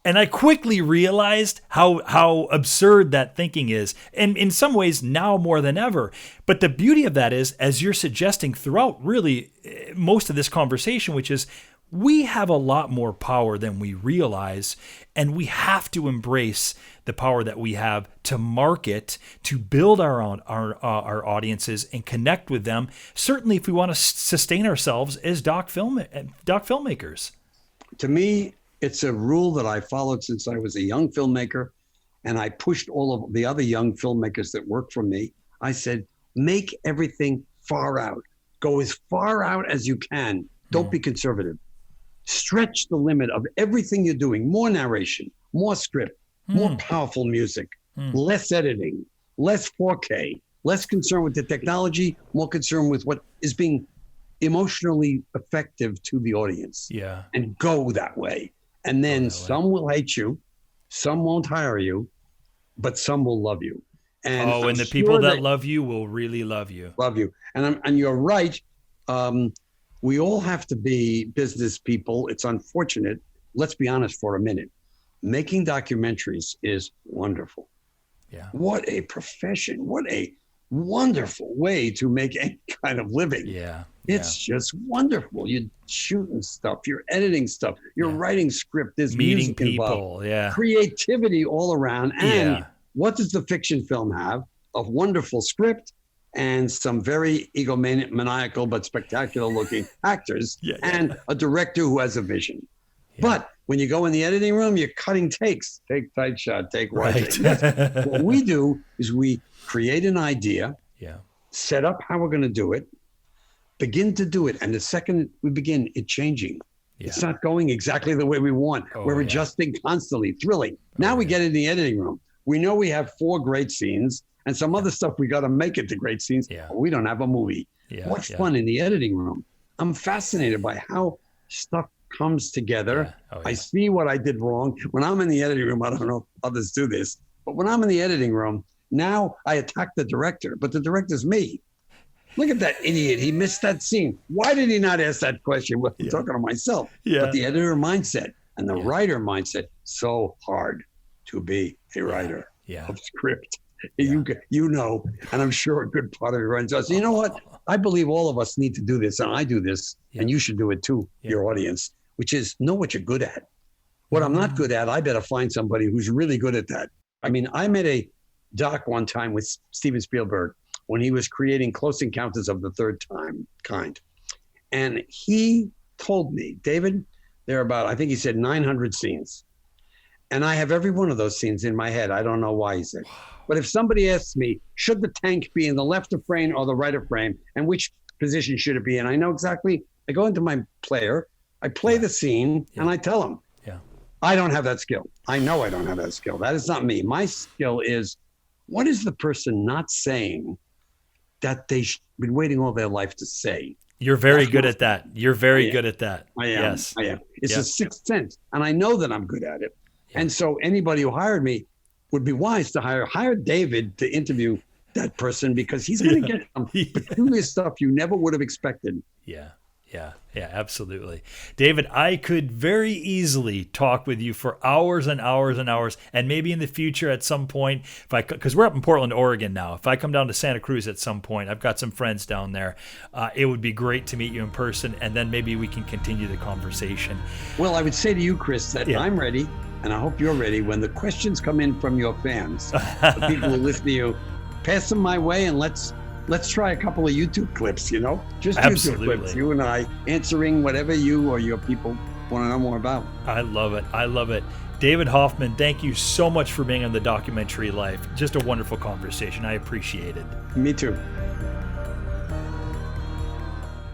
And I quickly realized how absurd that thinking is. And in some ways now more than ever. But the beauty of that is, as you're suggesting throughout really most of this conversation, which is we have a lot more power than we realize, and we have to embrace the power that we have to market, to build our audiences and connect with them. Certainly, if we want to sustain ourselves as doc filmmakers. To me, it's a rule that I followed since I was a young filmmaker, and I pushed all of the other young filmmakers that worked for me. I said, make everything far out. Go as far out as you can. Don't be conservative. Stretch the limit of everything you're doing. More narration, more script, more powerful music, less editing, less 4K, less concern with the technology, more concern with what is being emotionally effective to the audience. Yeah. And go that way. And then some will hate you, some won't hire you, but some will love you. And and the people that love you will really love you. Love you. And you're right. We all have to be business people. It's unfortunate. Let's be honest for a minute. Making documentaries is wonderful. Yeah. What a profession. What a wonderful way to make any kind of living. Yeah. It's just wonderful. You're shooting stuff. You're editing stuff. You're writing script. There's meeting music people. Involved. Creativity all around. And what does the fiction film have? A wonderful script and some very egomaniacal but spectacular looking actors and a director who has a vision. But when you go in the editing room, you're cutting takes. Take tight shot, take wide take. What we do is we create an idea, set up how we're going to do it, begin to do it. And the second we begin, it's changing. It's not going exactly the way we want. We're adjusting constantly, thrilling. Now we get in the editing room. We know we have 4 great scenes and some other stuff we got to make it to great scenes. But we don't have a movie. What's fun in the editing room? I'm fascinated by how stuff comes together. I see what I did wrong. When I'm in the editing room, I don't know if others do this, but when I'm in the editing room, now I attack the director, but the director's me. Look at that idiot. He missed that scene. Why did he not ask that question? Well, I'm talking to myself. But the editor mindset and the writer mindset, so hard to be a writer of script. You know, and I'm sure a good part of it runs us. You know what? I believe all of us need to do this, and I do this, and you should do it too, your audience, which is know what you're good at. What I'm not good at, I better find somebody who's really good at that. I mean, I made a doc one time with Steven Spielberg when he was creating Close Encounters of the Third Kind. And he told me, David, there are about, I think he said 900 scenes. And I have every one of those scenes in my head. I don't know why, he said. But if somebody asks me, should the tank be in the left of frame or the right of frame? And which position should it be? And I know exactly, I go into my player, I play the scene, and I tell them, I don't have that skill. I know I don't have that skill. That is not me. My skill is, what is the person not saying that they've been waiting all their life to say? You're very good at that. You're very good at that. I am. Yes. I am. It's a sixth sense. And I know that I'm good at it. And so anybody who hired me would be wise to hire David to interview that person, because he's going to get some peculiar stuff you never would have expected. Yeah, absolutely. David, I could very easily talk with you for hours and hours and hours, and maybe in the future at some point, because we're up in Portland, Oregon now. If I come down to Santa Cruz at some point, I've got some friends down there. It would be great to meet you in person, and then maybe we can continue the conversation. Well, I would say to you, Chris, that I'm ready, and I hope you're ready. When the questions come in from your fans, the people who listen to you, pass them my way, and let's try a couple of YouTube clips, just YouTube clips, you and I answering whatever you or your people want to know more about. I love it. David Hoffman, thank you so much for being on The Documentary Life. Just a wonderful conversation. I appreciate it. Me too.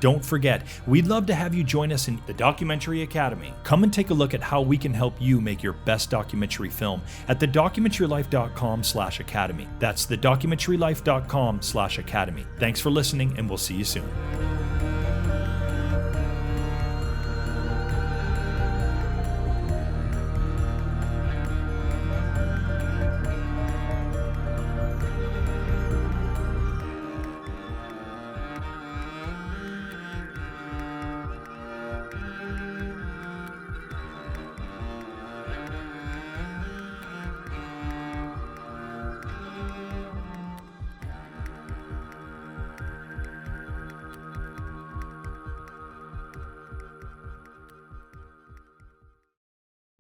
Don't forget, we'd love to have you join us in the Documentary Academy. Come and take a look at how we can help you make your best documentary film at thedocumentarylife.com/academy. That's thedocumentarylife.com/academy. Thanks for listening, and we'll see you soon.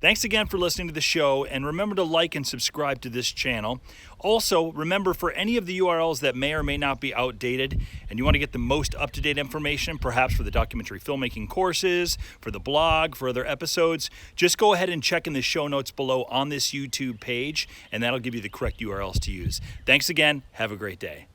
Thanks again for listening to the show, and remember to like and subscribe to this channel. Also, remember, for any of the URLs that may or may not be outdated and you want to get the most up-to-date information, perhaps for the documentary filmmaking courses, for the blog, for other episodes, just go ahead and check in the show notes below on this YouTube page, and that'll give you the correct URLs to use. Thanks again. Have a great day.